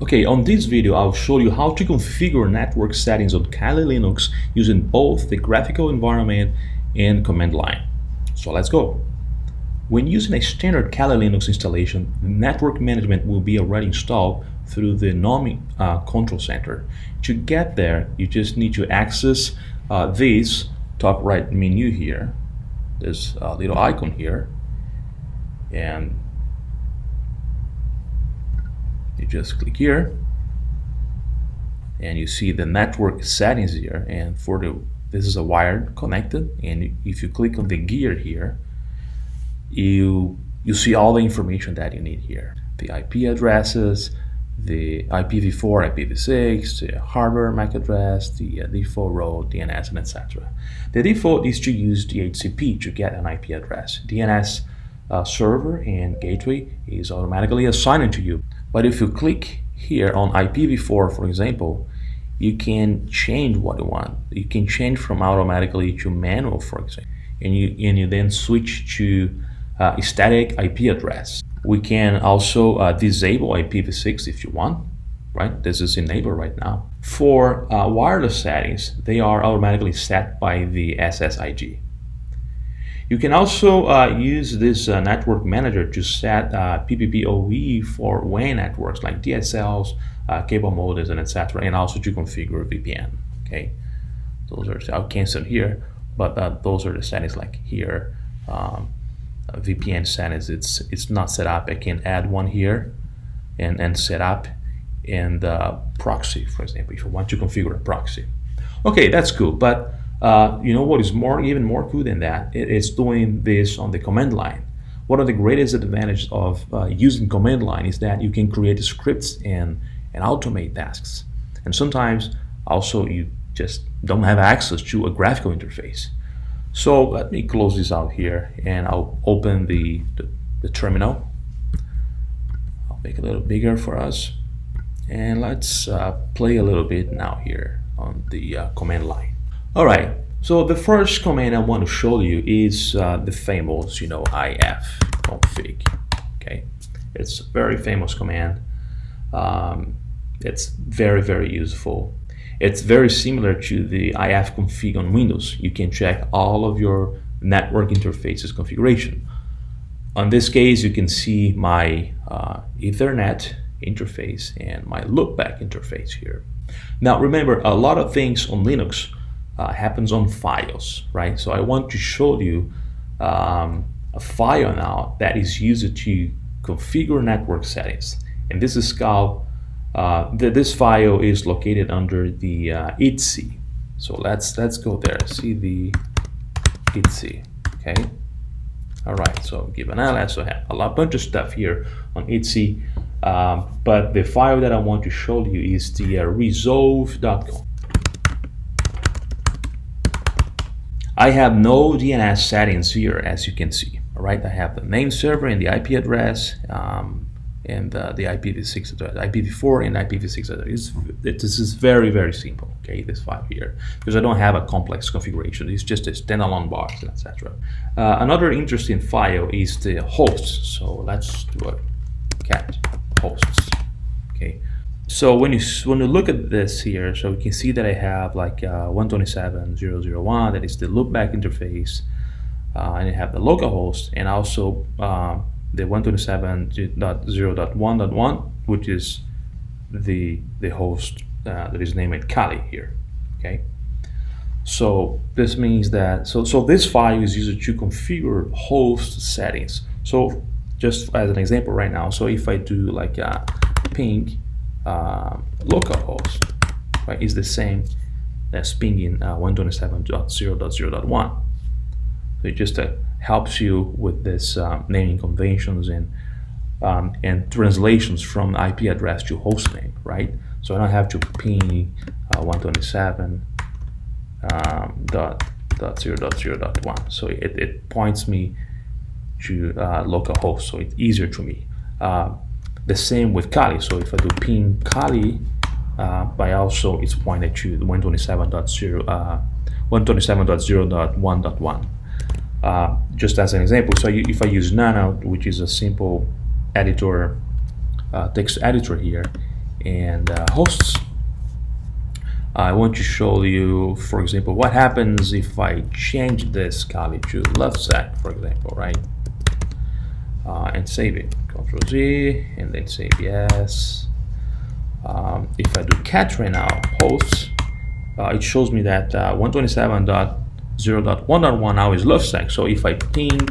Okay, on this video I'll show you how to configure network settings on Kali Linux using both the graphical environment and command line. So let's go. When using a standard Kali Linux installation, the network management will be already installed through the NOMI control center. To get there, you just need to access this top right menu here, this little icon here, and you just click here and you see the network settings here, and this is a wired connected, and if you click on the gear here, you see all the information that you need here: the IP addresses, the IPv4, IPv6, the hardware MAC address, the default role, DNS, and etc. The default is to use DHCP to get an IP address. DNS server and gateway is automatically assigned to you. But if you click here on IPv4, for example, you can change what you want. You can change from automatically to manual, for example, and you then switch to static IP address. We can also disable IPv6 if you want, right? This is enabled right now. For wireless settings, they are automatically set by the SSID. You can also use this network manager to set PPPoE for WAN networks like DSLs, cable modems, and etc., and also to configure VPN. Okay, those are, I'll cancel here, but those are the settings like here. VPN settings, it's not set up. I can add one here and set up, and proxy, for example, if I want to configure a proxy. Okay, that's cool, but you know what is even more cool than that? It's doing this on the command line. One of the greatest advantages of using command line is that you can create scripts and automate tasks. And sometimes also you just don't have access to a graphical interface. So let me close this out here, and I'll open the terminal. I'll make it a little bigger for us, and let's play a little bit now here on the command line. All right, so the first command I want to show you is the famous, ifconfig. Okay, it's a very famous command. It's very, very useful. It's very similar to the ifconfig on Windows. You can check all of your network interfaces configuration. On this case, you can see my Ethernet interface and my loopback interface here. Now remember, a lot of things on Linux happens on files, right? So I want to show you a file now that is used to configure network settings, and this is called this file is located under the etc. So let's go there. See the etc. Okay. All right. So give an ls. So I have a bunch of stuff here on etc. But the file that I want to show you is the resolve.com. I have no DNS settings here, as you can see. All right, I have the name server and the IP address, and the IPv6 address, IPv4 and IPv6 address. This is very, very simple. Okay, this file here, because I don't have a complex configuration. It's just a standalone box, etc. Another interesting file is the hosts. So let's do a cat hosts. Okay. So when you look at this here, so you can see that I have like 127.0.0.1, that is the loopback interface, and I have the localhost, and also the 127.0.1.1, which is the host that is named Kali here. Okay. So this means that so this file is used to configure host settings. So just as an example right now, so if I do like a ping localhost, right, is the same as pinging 127.0.0.1. So it just helps you with this naming conventions and translations from IP address to host name, right? So I don't have to ping 127.0.0.1. So it points me to localhost, so it's easier to me. The same with Kali. So if I do ping Kali, by also it's pointed to 127.0.1.1. Just as an example, so if I use Nano, which is a simple editor, text editor here, and hosts. I want to show you, for example, what happens if I change this Kali to LufSec, for example, right? And save it. Control Z, and then save yes. If I do cat right now, hosts, it shows me that 127.0.1.1 now is LufSec. So if I ping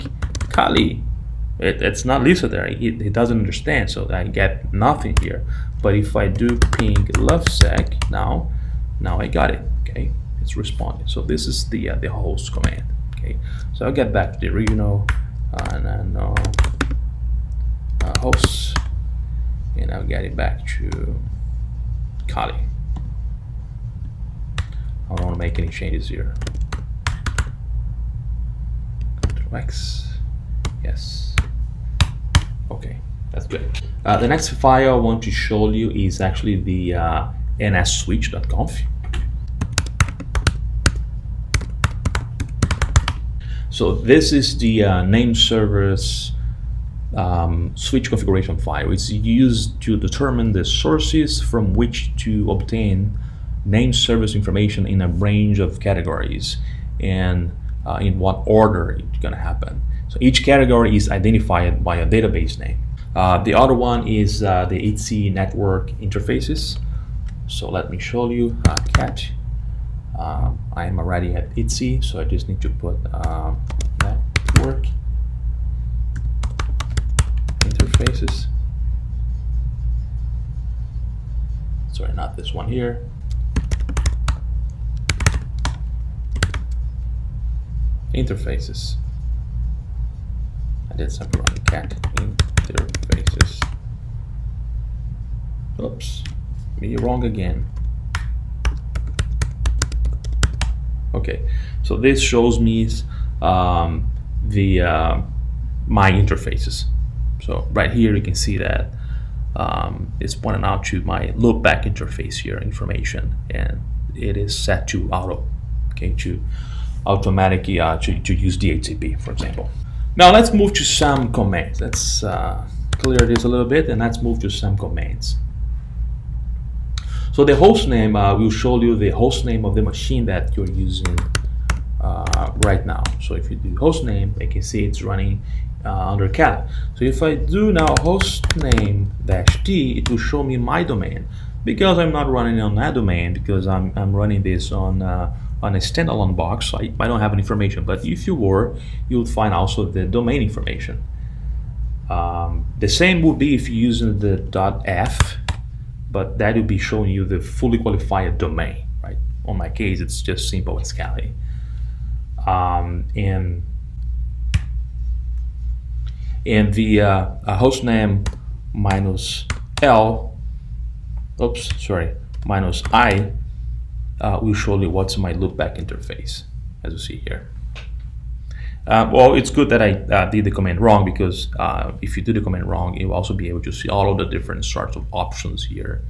Kali, it's not listed there. It doesn't understand, so I get nothing here. But if I do ping LufSec now I got it. Okay, it's responding. So this is the host command. Okay, so I'll get back to the original and then hosts, and I'll get it back to Kali. I don't want to make any changes here. Control X. Yes. Okay, that's good. The next file I want to show you is actually the nsswitch.conf. So this is the Nameservers switch configuration file. It's used to determine the sources from which to obtain Nameservers information in a range of categories and in what order it's going to happen. So each category is identified by a database name. The other one is the HC network interfaces. So let me show you cat. I am already at HC, so I just need to put network interfaces. Sorry, not this one here. Interfaces. I did something wrong. Cat interfaces. Oops, me wrong again. Okay, so this shows me my interfaces. So right here you can see that it's pointing out to my loopback interface here information, and it is set to auto, okay, to automatically to use DHCP, for example. Now let's move to some commands. Let's clear this a little bit, and let's move to some commands. So the host name will show you the host name of the machine that you're using right now. So if you do host name, you can see it's running under cat. So if I do now host name -d, it will show me my domain. Because I'm not running on that domain, because I'm running this on a standalone box, so I don't have any information. But if you were, you would find also the domain information. The same would be if you're using the .f, but that will be showing you the fully qualified domain, right? On my case, it's just simple as Kali. And the hostname -l, -i will show you what's my loopback interface, as you see here. Well, it's good that I did the command wrong, because if you do the command wrong, you'll also be able to see all of the different sorts of options here.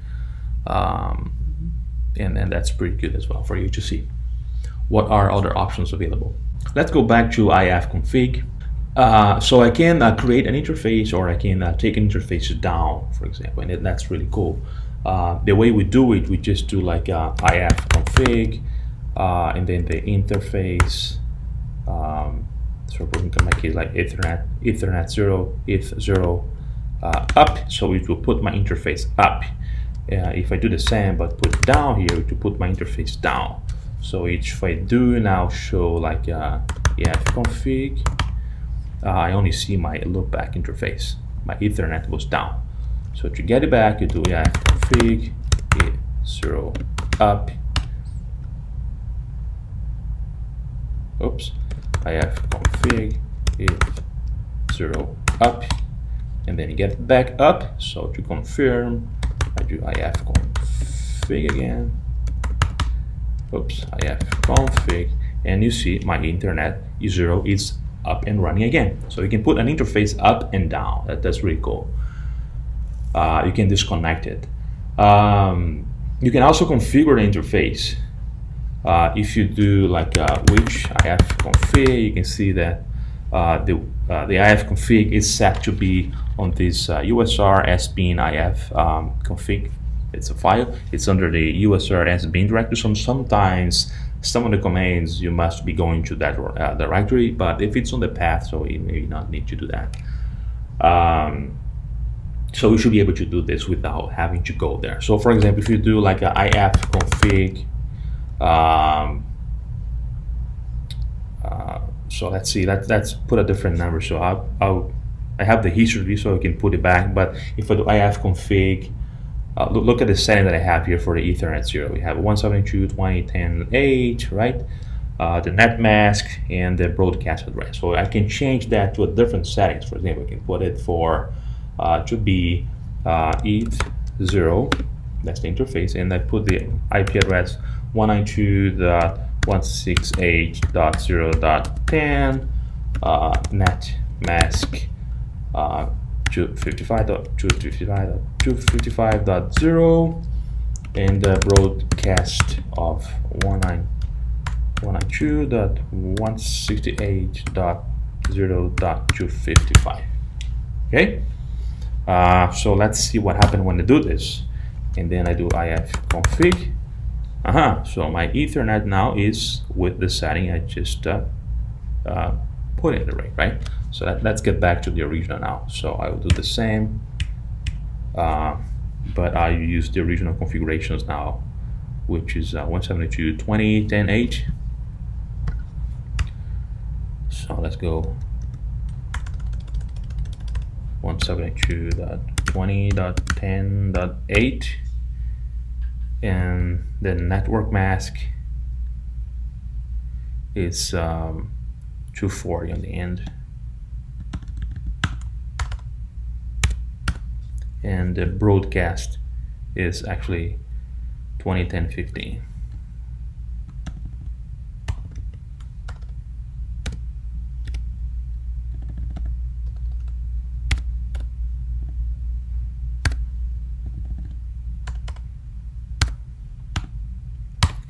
And that's pretty good as well for you to see what are other options available. Let's go back to ifconfig. So I can create an interface, or I can take an interface down, for example, and that's really cool. The way we do it, we just do like ifconfig, and then the interface. So we're going to make it like Ethernet 0, ETH0 up, so it will put my interface up. If I do the same but put down here, it will put my interface down. So if I do now show like ifconfig, I only see my loopback interface. My Ethernet was down. So to get it back, you do ifconfig ETH0 up. Oops. ifconfig ETH0 up, and then you get it back up. So to confirm, I do ifconfig again. Oops, ifconfig, and you see my internet E0 is up and running again. So you can put an interface up and down. That's really cool. You can disconnect it. You can also configure the interface. If you do like which ifconfig, you can see that the ifconfig is set to be on this USR SBIN if config It's a file. It's under the usrs bin directory. So sometimes some of the commands you must be going to that directory, but if it's on the path, so you may not need to do that. So we should be able to do this without having to go there. So for example, if you do like a ifconfig, so let's see, let's put a different number. So I have the history, so I can put it back. But if I do ifconfig, look at the setting that I have here for the Ethernet 0. We have 172.20.10.8, right? The net mask and the broadcast address. So I can change that to a different settings. For example, I can put it for to be ETH0, that's the interface, and I put the IP address 192.168.0.10, net mask 255.255.0, and the broadcast of 192.168.0.255. Okay, so let's see what happened when I do this. And then I do ifconfig. So my Ethernet now is with the setting I just put in the ring, right? So let's get back to the original now. So I will do the same, but I use the original configurations now, which is 172.20.10.8. So let's go 172.20.10.8, and the network mask is 240 on the end, and the broadcast is actually 20.10.15.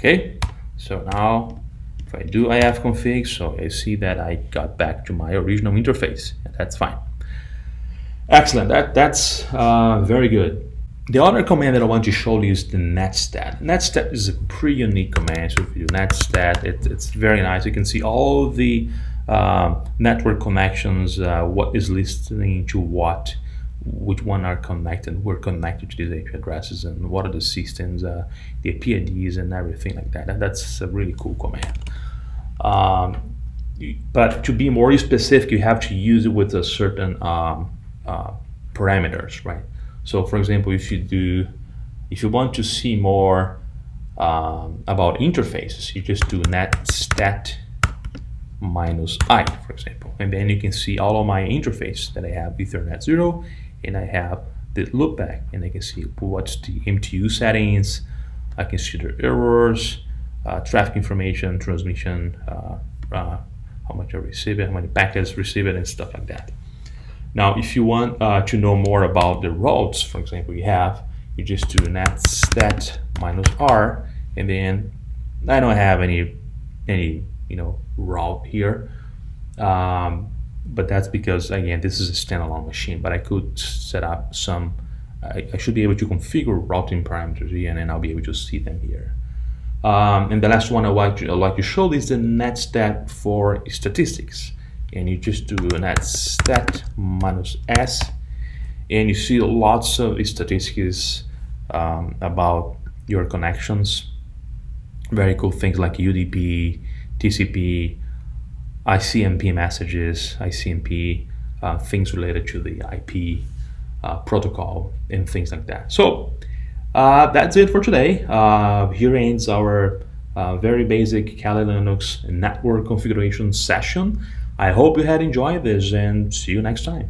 Okay, so now if I do ifconfig, so I see that I got back to my original interface, and that's fine. Excellent, that's very good. The other command that I want to show you is the netstat. Netstat is a pretty unique command. So if you do netstat, it's very nice. You can see all the network connections, what is listening to what, which one are connected, we're connected to these IP addresses, and what are the systems, the PIDs and everything like that. And that's a really cool command. But to be more specific, you have to use it with a certain parameters, right? So for example, if you want to see more about interfaces, you just do netstat -i, for example, and then you can see all of my interface that I have Ethernet 0, and I have the loopback, and I can see what's the MTU settings. I can see the errors, traffic information, transmission, how much I receive it, how many packets receive it, and stuff like that. Now, if you want to know more about the routes, for example, you just do netstat -r, and then I don't have any route here, but that's because, again, this is a standalone machine, but I could set up some, I should be able to configure routing parameters here, and then I'll be able to see them here. And the last one I'd like to show is the netstat for statistics. And you just do netstat -s, and you see lots of statistics about your connections. Very cool things like UDP, TCP, ICMP messages, ICMP, things related to the IP protocol, and things like that. So that's it for today. Here ends our very basic Kali Linux network configuration session. I hope you had enjoyed this, and see you next time.